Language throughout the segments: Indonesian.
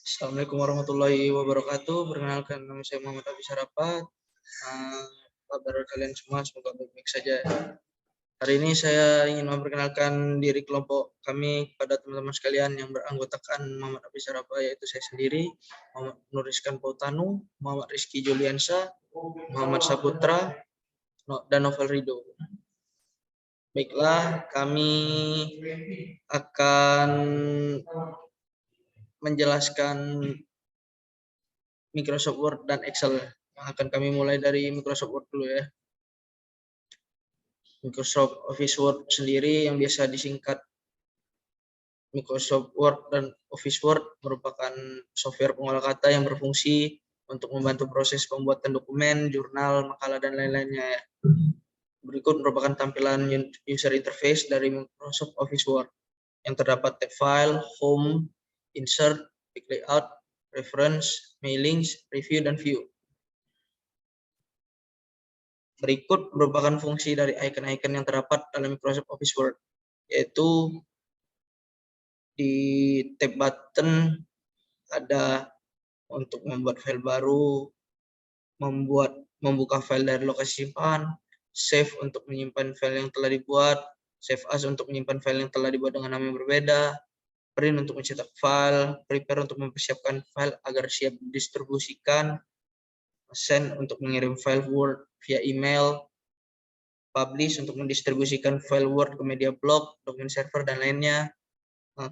Assalamualaikum warahmatullahi wabarakatuh. Perkenalkan, nama saya Muhammad Abi Sarapat. Kabar kalian semua semoga baik-baik saja. Hari ini saya ingin memperkenalkan diri kelompok kami kepada teman-teman sekalian yang beranggotakan Muhammad Abi Sarapat, yaitu saya sendiri, Muhammad Nuriskan Pautanu, Muhammad Rizky Juliansa, Muhammad Saputra, dan Novel Rido. Baiklah, kami akan menjelaskan Microsoft Word dan Excel. Akan kami mulai dari Microsoft Word dulu ya. Microsoft Office Word sendiri yang biasa disingkat Microsoft Word dan Office Word merupakan software pengolah kata yang berfungsi untuk membantu proses pembuatan dokumen, jurnal, makalah, dan lain-lainnya. Berikut merupakan tampilan user interface dari Microsoft Office Word yang terdapat tab File, Home, Insert, Quick Layout, Reference, Mailings, Review, dan View. Berikut merupakan fungsi dari icon-icon yang terdapat dalam Microsoft Office Word, yaitu di tab button ada untuk membuat file baru, membuka file dari lokasi simpan, save untuk menyimpan file yang telah dibuat, save as untuk menyimpan file yang telah dibuat dengan nama yang berbeda, print untuk mencetak file, prepare untuk mempersiapkan file agar siap didistribusikan, send untuk mengirim file Word via email, publish untuk mendistribusikan file Word ke media blog, dokumen server, dan lainnya,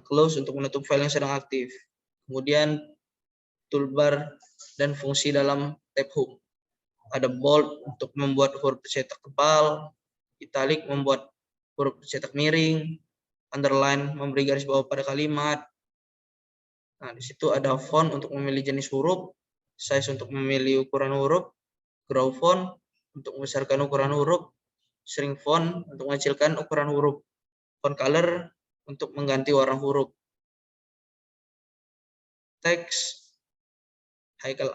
close untuk menutup file yang sedang aktif. Kemudian toolbar dan fungsi dalam tab Home. Ada bold untuk membuat huruf cetak tebal, italic membuat huruf cetak miring, underline memberi garis bawah pada kalimat. Nah, di situ ada font untuk memilih jenis huruf, size untuk memilih ukuran huruf, grow font untuk membesarkan ukuran huruf, shrink font untuk mengecilkan ukuran huruf, font color untuk mengganti warna huruf, teks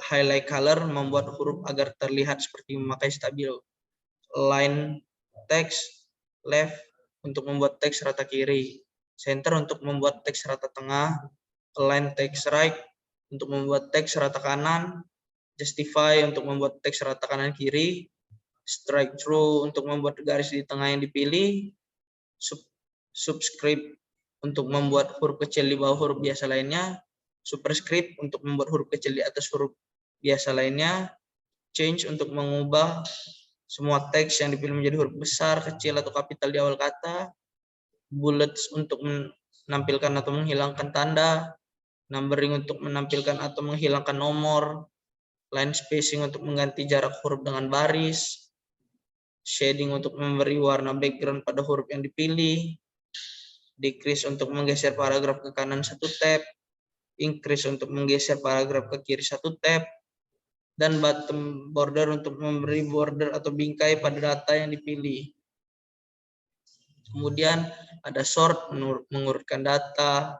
highlight color membuat huruf agar terlihat seperti memakai stabilo, line text left untuk membuat teks rata kiri, center untuk membuat teks rata tengah, align text right untuk membuat teks rata kanan, justify untuk membuat teks rata kanan kiri, strike through untuk membuat garis di tengah yang dipilih, subscript untuk membuat huruf kecil di bawah huruf biasa lainnya, superscript untuk membuat huruf kecil di atas huruf biasa lainnya, change untuk mengubah semua teks yang dipilih menjadi huruf besar, kecil, atau kapital di awal kata, bullets untuk menampilkan atau menghilangkan tanda, numbering untuk menampilkan atau menghilangkan nomor, line spacing untuk mengganti jarak huruf dengan baris, shading untuk memberi warna background pada huruf yang dipilih, decrease untuk menggeser paragraf ke kanan satu tab, increase untuk menggeser paragraf ke kiri satu tab, dan bottom border untuk memberi border atau bingkai pada data yang dipilih. Kemudian ada sort mengurutkan data,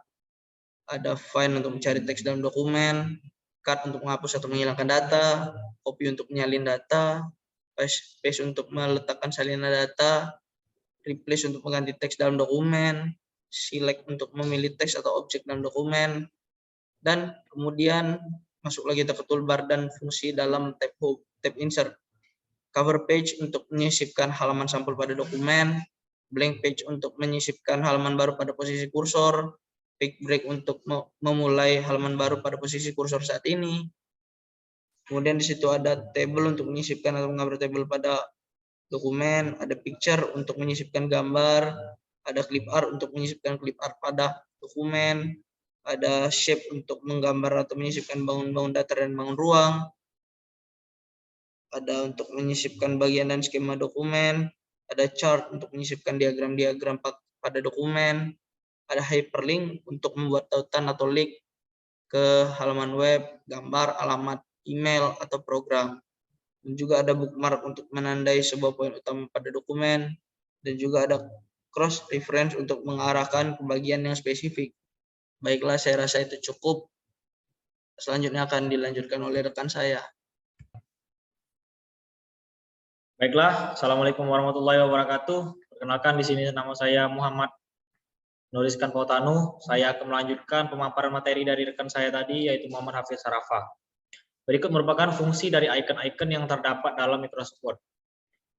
ada find untuk mencari teks dalam dokumen, cut untuk menghapus atau menghilangkan data, copy untuk menyalin data, paste untuk meletakkan salinan data, replace untuk mengganti teks dalam dokumen, select untuk memilih teks atau objek dalam dokumen, dan kemudian masuk lagi ke toolbar dan fungsi dalam tab insert. Cover page untuk menyisipkan halaman sampul pada dokumen, blank page untuk menyisipkan halaman baru pada posisi kursor, quick break untuk memulai halaman baru pada posisi kursor saat ini. Kemudian di situ ada table untuk menyisipkan atau menggambar table pada dokumen, ada picture untuk menyisipkan gambar, ada clip art untuk menyisipkan clip art pada dokumen, ada shape untuk menggambar atau menyisipkan bangun-bangun datar dan bangun ruang, ada untuk menyisipkan bagian dan skema dokumen, ada chart untuk menyisipkan diagram-diagram pada dokumen, ada hyperlink untuk membuat tautan atau link ke halaman web, gambar, alamat, email, atau program. Dan juga ada bookmark untuk menandai sebuah poin utama pada dokumen, dan juga ada cross reference untuk mengarahkan ke bagian yang spesifik. Baiklah, saya rasa itu cukup. Selanjutnya akan dilanjutkan oleh rekan saya. Baiklah, Assalamualaikum warahmatullahi wabarakatuh. Perkenalkan di sini nama saya Muhammad menuliskan Pautanu, saya akan melanjutkan pemaparan materi dari rekan saya tadi, yaitu Muhammad Hafiz Sarafah. Berikut merupakan fungsi dari icon-icon yang terdapat dalam Microsoft Word.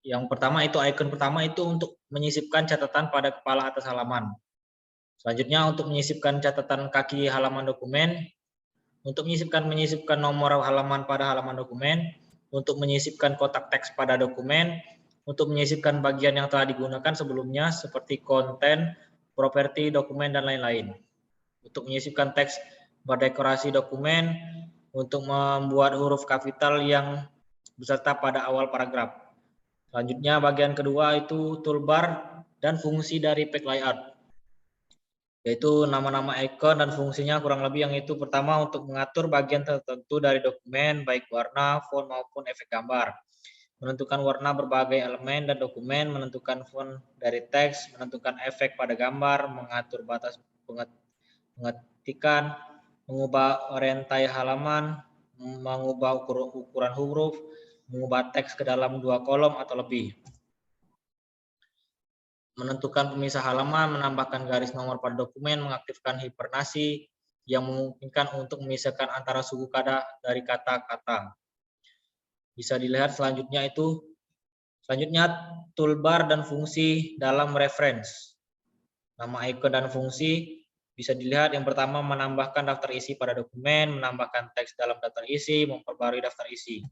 Yang pertama itu icon pertama itu untuk menyisipkan catatan pada kepala atas halaman. Selanjutnya untuk menyisipkan catatan kaki halaman dokumen, untuk menyisipkan nomor halaman pada halaman dokumen, untuk menyisipkan kotak teks pada dokumen, untuk menyisipkan bagian yang telah digunakan sebelumnya seperti konten, properti, dokumen, dan lain-lain. Untuk menyisipkan teks berdekorasi dokumen, untuk membuat huruf kapital yang beserta pada awal paragraf. Selanjutnya bagian kedua itu toolbar dan fungsi dari page layout, yaitu nama-nama icon dan fungsinya kurang lebih yang itu pertama untuk mengatur bagian tertentu dari dokumen, baik warna, font maupun efek gambar. Menentukan warna berbagai elemen dan dokumen, menentukan font dari teks, menentukan efek pada gambar, mengatur batas pengetikan, mengubah orientai halaman, mengubah ukuran huruf, mengubah teks ke dalam 2 kolom atau lebih. Menentukan pemisah halaman, menambahkan garis nomor pada dokumen, mengaktifkan hibernasi yang memungkinkan untuk memisahkan antara suku kata dari kata-kata. Bisa dilihat selanjutnya toolbar dan fungsi dalam reference. Nama icon dan fungsi bisa dilihat yang pertama menambahkan daftar isi pada dokumen, menambahkan teks dalam daftar isi, memperbarui daftar isi.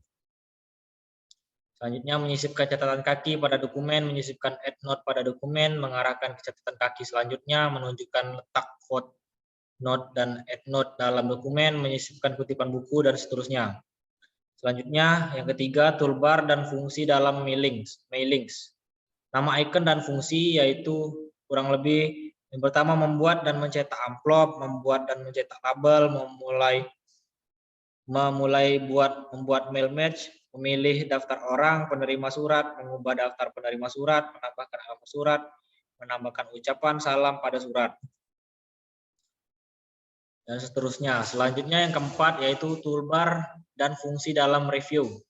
Selanjutnya menyisipkan catatan kaki pada dokumen, menyisipkan EndNote pada dokumen, mengarahkan ke catatan kaki selanjutnya, menunjukkan letak footnote dan EndNote dalam dokumen, menyisipkan kutipan buku, dan seterusnya. Selanjutnya, yang ketiga, toolbar dan fungsi dalam mailings. Nama icon dan fungsi yaitu kurang lebih yang pertama membuat dan mencetak amplop, membuat dan mencetak label, membuat mail match, memilih daftar orang, penerima surat, mengubah daftar penerima surat, menambahkan alamat surat, menambahkan ucapan salam pada surat, dan seterusnya. Selanjutnya yang keempat yaitu toolbar dan fungsi dalam review.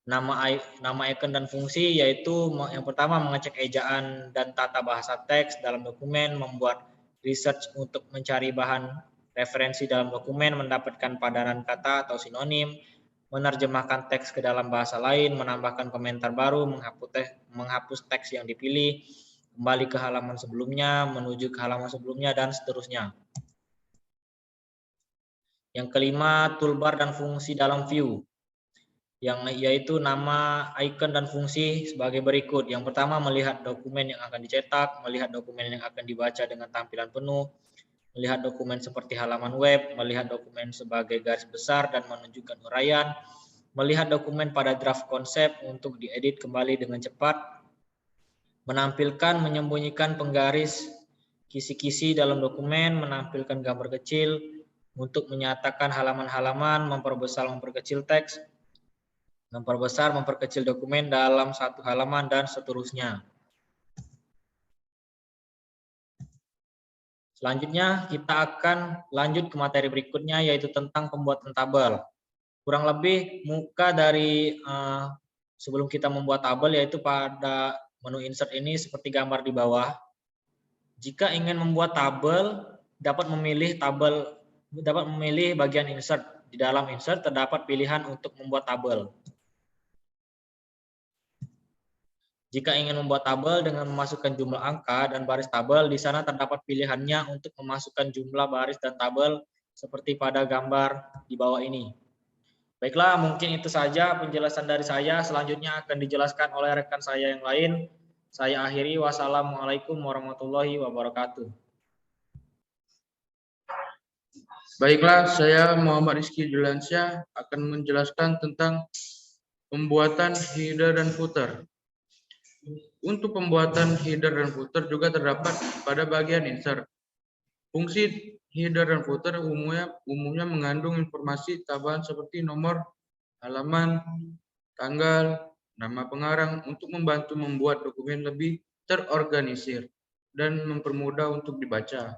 Nama icon dan fungsi yaitu yang pertama mengecek ejaan dan tata bahasa teks dalam dokumen, membuat research untuk mencari bahan referensi dalam dokumen, mendapatkan padanan kata atau sinonim, menerjemahkan teks ke dalam bahasa lain, menambahkan komentar baru, menghapus teks yang dipilih, kembali ke halaman sebelumnya, menuju ke halaman sebelumnya, dan seterusnya. Yang kelima, toolbar dan fungsi dalam view, yaitu nama icon dan fungsi sebagai berikut. Yang pertama, melihat dokumen yang akan dicetak, melihat dokumen yang akan dibaca dengan tampilan penuh, melihat dokumen seperti halaman web, melihat dokumen sebagai garis besar dan menunjukkan uraian, melihat dokumen pada draft konsep untuk diedit kembali dengan cepat, menampilkan menyembunyikan penggaris kisi-kisi dalam dokumen, menampilkan gambar kecil untuk menyatakan halaman-halaman, memperbesar memperkecil teks, memperbesar memperkecil dokumen dalam satu halaman, dan seterusnya. Selanjutnya kita akan lanjut ke materi berikutnya yaitu tentang pembuatan tabel. Kurang lebih muka dari sebelum kita membuat tabel yaitu pada menu insert ini seperti gambar di bawah. Jika ingin membuat tabel, dapat memilih bagian insert. Di dalam insert terdapat pilihan untuk membuat tabel. Jika ingin membuat tabel dengan memasukkan jumlah angka dan baris tabel, di sana terdapat pilihannya untuk memasukkan jumlah baris dan tabel seperti pada gambar di bawah ini. Baiklah, mungkin itu saja penjelasan dari saya. Selanjutnya akan dijelaskan oleh rekan saya yang lain. Saya akhiri. Wassalamualaikum warahmatullahi wabarakatuh. Baiklah, saya Muhammad Rizky Juliansyah akan menjelaskan tentang pembuatan header dan footer. Untuk pembuatan header dan footer juga terdapat pada bagian insert. Fungsi header dan footer umumnya mengandung informasi tambahan seperti nomor halaman, tanggal, nama pengarang untuk membantu membuat dokumen lebih terorganisir dan mempermudah untuk dibaca.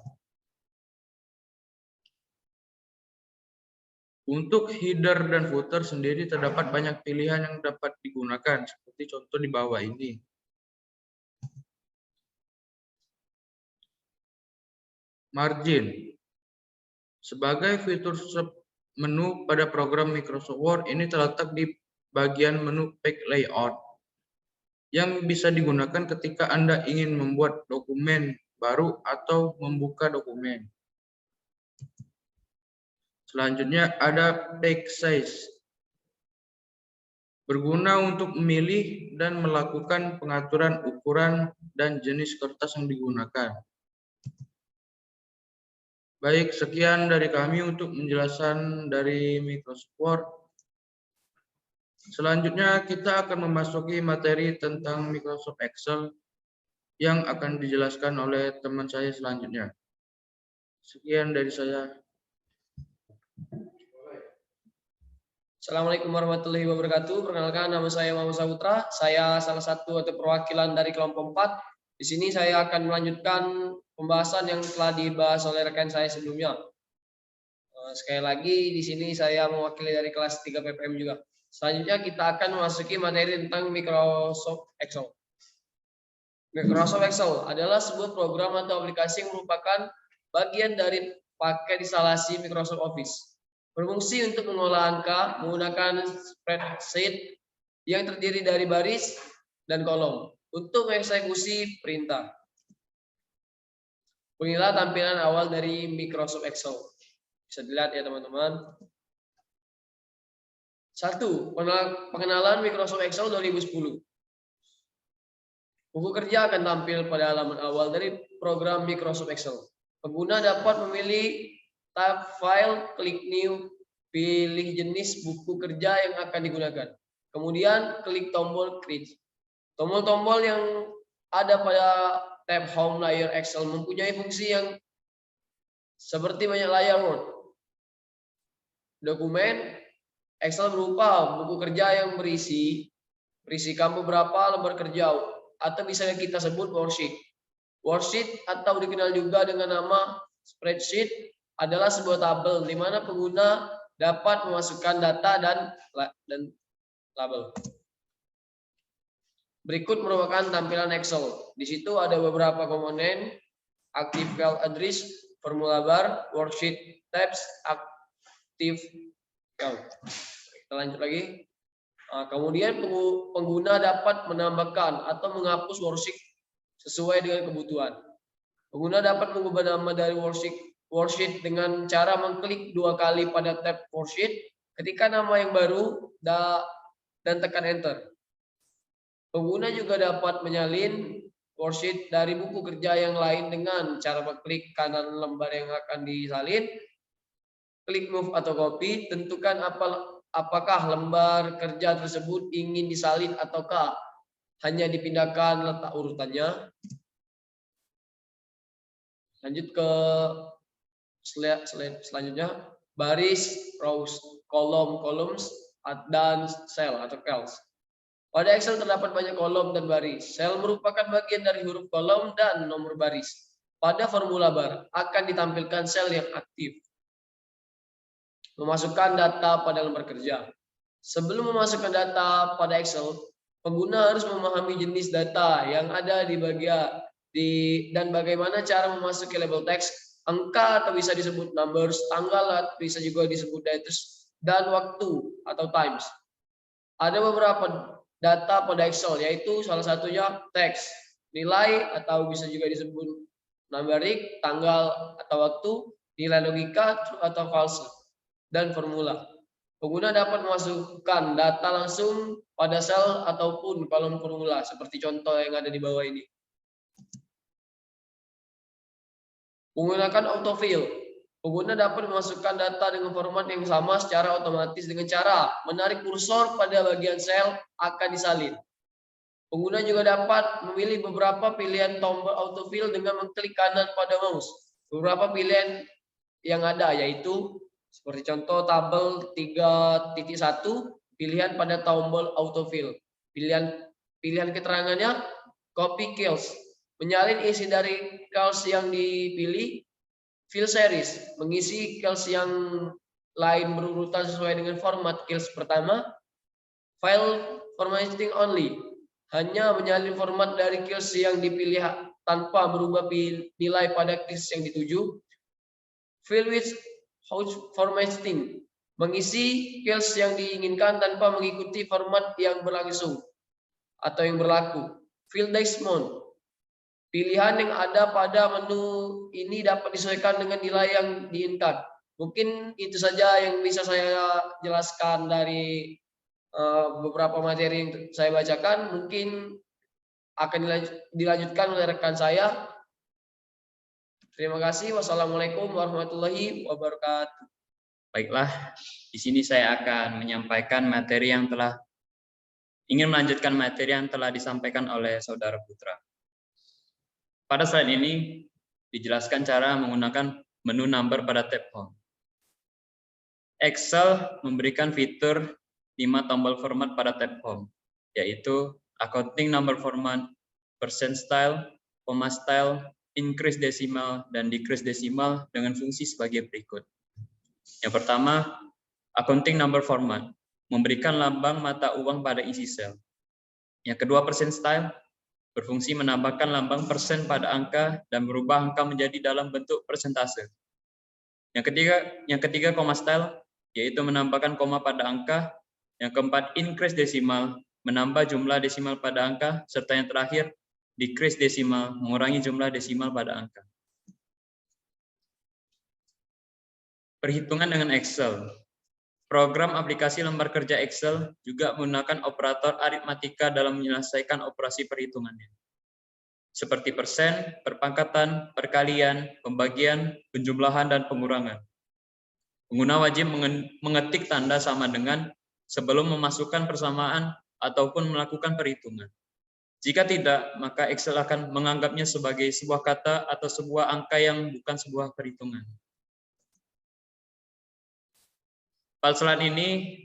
Untuk header dan footer sendiri terdapat banyak pilihan yang dapat digunakan seperti contoh di bawah ini. margin. Sebagai fitur menu pada program Microsoft Word, ini terletak di bagian menu Page Layout yang bisa digunakan ketika Anda ingin membuat dokumen baru atau membuka dokumen. Selanjutnya ada Page Size. Berguna untuk memilih dan melakukan pengaturan ukuran dan jenis kertas yang digunakan. Baik, sekian dari kami untuk penjelasan dari Microsoft Word. Selanjutnya kita akan memasuki materi tentang Microsoft Excel yang akan dijelaskan oleh teman saya selanjutnya. Sekian dari saya. Assalamualaikum warahmatullahi wabarakatuh. Perkenalkan, nama saya Muhammad Saputra. Saya salah satu atau perwakilan dari kelompok 4. Di sini saya akan melanjutkan pembahasan yang telah dibahas oleh rekan saya sebelumnya. Sekali lagi di sini saya mewakili dari kelas 3 PPM juga. Selanjutnya kita akan memasuki materi tentang Microsoft Excel. Microsoft Excel adalah sebuah program atau aplikasi yang merupakan bagian dari paket instalasi Microsoft Office. Berfungsi untuk mengolah angka menggunakan spreadsheet yang terdiri dari baris dan kolom untuk mengeksekusi perintah. Beginilah tampilan awal dari Microsoft Excel. Bisa dilihat ya teman-teman. 1. Pengenalan Microsoft Excel 2010. Buku kerja akan tampil pada halaman awal dari program Microsoft Excel. Pengguna dapat memilih tab file, klik new, pilih jenis buku kerja yang akan digunakan. Kemudian klik tombol create. Tombol-tombol yang ada pada tab home layer Excel mempunyai fungsi yang seperti banyak layar Word. Dokumen Excel berupa buku kerja yang berisikan beberapa lembar kerja atau bisa kita sebut worksheet. Worksheet atau dikenal juga dengan nama spreadsheet adalah sebuah tabel di mana pengguna dapat memasukkan data dan label. Berikut merupakan tampilan Excel. Di situ ada beberapa komponen: Active File Address, Formula Bar, Worksheet, Tabs, Active File. Kita lanjut lagi. Kemudian pengguna dapat menambahkan atau menghapus worksheet sesuai dengan kebutuhan. Pengguna dapat mengubah nama dari worksheet dengan cara mengklik 2 kali pada tab worksheet, ketika nama yang baru dan tekan enter. Pengguna juga dapat menyalin worksheet dari buku kerja yang lain dengan cara mengklik kanan lembar yang akan disalin, klik move atau copy, tentukan apakah lembar kerja tersebut ingin disalin ataukah hanya dipindahkan letak urutannya. Lanjut ke slide selanjutnya, baris, rows, kolom, columns, dan cell atau cells. Pada Excel terdapat banyak kolom dan baris. Sel merupakan bagian dari huruf kolom dan nomor baris. Pada formula bar akan ditampilkan sel yang aktif. Memasukkan data pada lembar kerja. Sebelum memasukkan data pada Excel, pengguna harus memahami jenis data yang ada di bagian dan bagaimana cara memasuki label teks, angka atau bisa disebut numbers, tanggal bisa juga disebut dates, dan waktu atau times. Ada beberapa data pada Excel, yaitu salah satunya teks, nilai atau bisa juga disebut numerik, tanggal atau waktu, nilai logika, true atau false, dan formula. Pengguna dapat memasukkan data langsung pada sel ataupun kolom formula, seperti contoh yang ada di bawah ini. Menggunakan autofill, pengguna dapat memasukkan data dengan format yang sama secara otomatis dengan cara menarik kursor pada bagian sel akan disalin. Pengguna juga dapat memilih beberapa pilihan tombol autofill dengan mengklik kanan pada mouse. Beberapa pilihan yang ada yaitu seperti contoh tabel 3.1, pilihan pada tombol autofill. Pilihan keterangannya copy cells, menyalin isi dari cells yang dipilih. Fill series, mengisi cells yang lain berurutan sesuai dengan format cells pertama. File formatting only, hanya menyalin format dari cells yang dipilih tanpa merubah nilai pada keys yang dituju. Fill with formatting, mengisi fields yang diinginkan tanpa mengikuti format yang berlangsung atau yang berlaku. Fill Desmond, pilihan yang ada pada menu ini dapat disesuaikan dengan nilai yang diinginkan. Mungkin itu saja yang bisa saya jelaskan dari beberapa materi yang saya bacakan. Mungkin akan dilanjutkan oleh rekan saya. Terima kasih. Wassalamualaikum warahmatullahi wabarakatuh. Baiklah, di sini saya akan menyampaikan materi yang ingin melanjutkan materi yang telah disampaikan oleh Saudara Putra. Pada slide ini dijelaskan cara menggunakan menu number pada tab Home. Excel memberikan fitur 5 tombol format pada tab Home, yaitu Accounting Number Format, Percent Style, Comma Style, Increase Decimal, dan Decrease Decimal dengan fungsi sebagai berikut. Yang pertama, Accounting Number Format, memberikan lambang mata uang pada isi sel. Yang kedua, Percent Style, berfungsi menambahkan lambang persen pada angka dan merubah angka menjadi dalam bentuk persentase. Yang ketiga, Comma Style, yaitu menambahkan koma pada angka. Yang keempat, Increase Decimal, menambah jumlah desimal pada angka. Serta yang terakhir, Decrease Decimal, mengurangi jumlah desimal pada angka. Perhitungan dengan Excel. Program aplikasi lembar kerja Excel juga menggunakan operator aritmatika dalam menyelesaikan operasi perhitungannya, seperti persen, perpangkatan, perkalian, pembagian, penjumlahan, dan pengurangan. Pengguna wajib mengetik tanda sama dengan sebelum memasukkan persamaan ataupun melakukan perhitungan. Jika tidak, maka Excel akan menganggapnya sebagai sebuah kata atau sebuah angka yang bukan sebuah perhitungan. Pada slide ini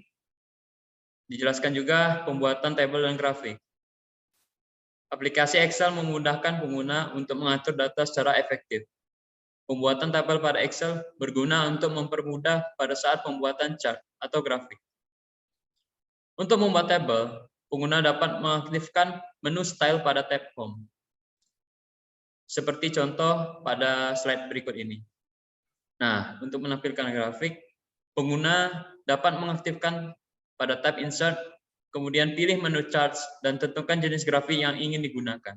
dijelaskan juga pembuatan tabel dan grafik. Aplikasi Excel memudahkan pengguna untuk mengatur data secara efektif. Pembuatan tabel pada Excel berguna untuk mempermudah pada saat pembuatan chart atau grafik. Untuk membuat tabel, pengguna dapat mengaktifkan menu style pada tab Home. Seperti contoh pada slide berikut ini. Nah, untuk menampilkan grafik, pengguna dapat mengaktifkan pada tab Insert, kemudian pilih menu Charts dan tentukan jenis grafik yang ingin digunakan.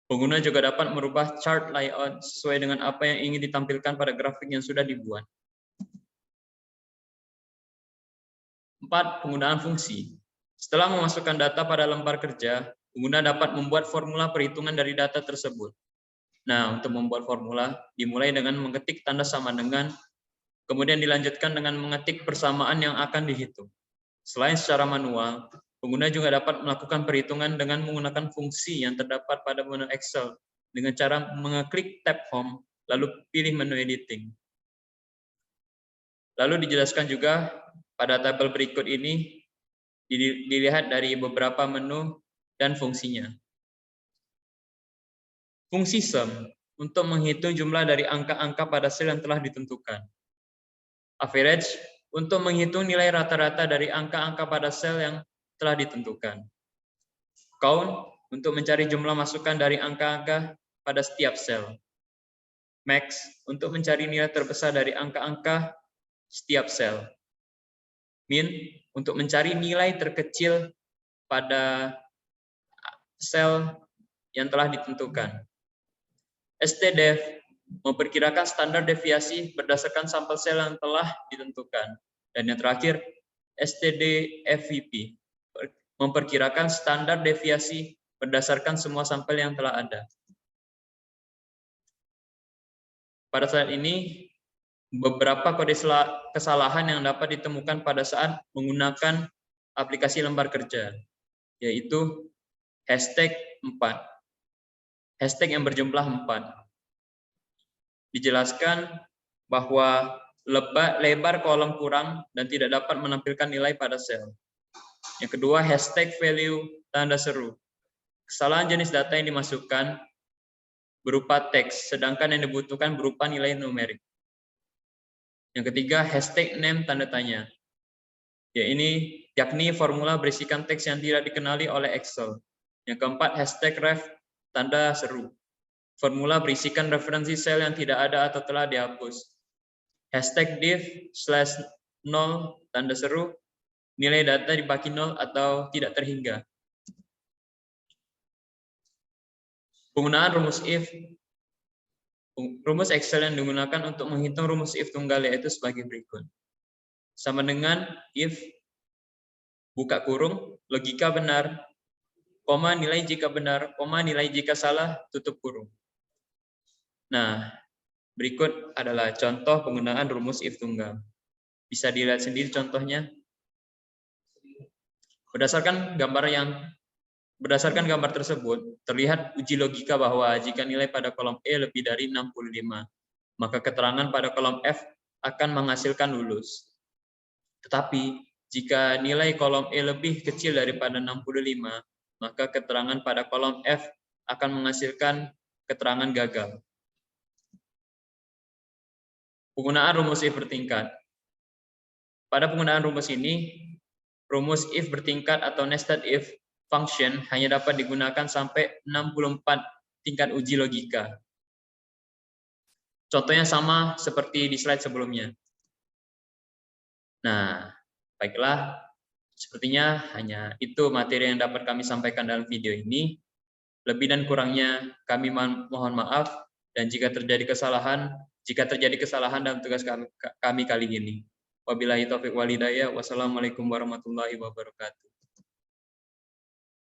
Pengguna juga dapat merubah chart layout sesuai dengan apa yang ingin ditampilkan pada grafik yang sudah dibuat. 4. Penggunaan fungsi. Setelah memasukkan data pada lembar kerja, pengguna dapat membuat formula perhitungan dari data tersebut. Nah, untuk membuat formula, dimulai dengan mengetik tanda sama dengan, kemudian dilanjutkan dengan mengetik persamaan yang akan dihitung. Selain secara manual, pengguna juga dapat melakukan perhitungan dengan menggunakan fungsi yang terdapat pada menu Excel dengan cara mengeklik tab Home, lalu pilih menu Editing. Lalu dijelaskan juga pada tabel berikut ini dilihat dari beberapa menu dan fungsinya. Fungsi Sum untuk menghitung jumlah dari angka-angka pada sel yang telah ditentukan. Average untuk menghitung nilai rata-rata dari angka-angka pada sel yang telah ditentukan. Count untuk mencari jumlah masukan dari angka-angka pada setiap sel. Max untuk mencari nilai terbesar dari angka-angka setiap sel. Min untuk mencari nilai terkecil pada sel yang telah ditentukan. STDEV memperkirakan standar deviasi berdasarkan sampel sel yang telah ditentukan. Dan yang terakhir, STDFVP memperkirakan standar deviasi berdasarkan semua sampel yang telah ada. Pada saat ini, beberapa kode kesalahan yang dapat ditemukan pada saat menggunakan aplikasi lembar kerja, yaitu hashtag 4. Hashtag yang berjumlah 4. Dijelaskan bahwa lebar kolom kurang dan tidak dapat menampilkan nilai pada sel. Yang kedua, hashtag value tanda seru. Kesalahan jenis data yang dimasukkan berupa teks, sedangkan yang dibutuhkan berupa nilai numerik. Yang ketiga, hashtag name tanda tanya. Yakni formula berisikan teks yang tidak dikenali oleh Excel. Yang keempat, hashtag ref tanda seru. Formula berisikan referensi sel yang tidak ada atau telah dihapus. #div/0 tanda seru, nilai data dibagi 0 atau tidak terhingga. Penggunaan rumus if. Rumus Excel yang digunakan untuk menghitung rumus if tunggal yaitu sebagai berikut. Sama dengan if, buka kurung, logika benar, koma nilai jika benar, koma nilai jika salah, tutup kurung. Nah, berikut adalah contoh penggunaan rumus if tunggal. Bisa dilihat sendiri contohnya. Berdasarkan gambar tersebut, terlihat uji logika bahwa jika nilai pada kolom E lebih dari 65, maka keterangan pada kolom F akan menghasilkan lulus. Tetapi, jika nilai kolom E lebih kecil daripada 65, maka keterangan pada kolom F akan menghasilkan keterangan gagal. Penggunaan rumus if bertingkat. Pada penggunaan rumus ini, rumus if bertingkat atau nested if function hanya dapat digunakan sampai 64 tingkat uji logika. Contohnya sama seperti di slide sebelumnya. Nah, baiklah, sepertinya hanya itu materi yang dapat kami sampaikan dalam video ini. Lebih dan kurangnya kami mohon maaf, dan jika terjadi kesalahan dalam tugas kami kali ini. Wabillahi taufiq wal hidayah. Wassalamualaikum warahmatullahi wabarakatuh.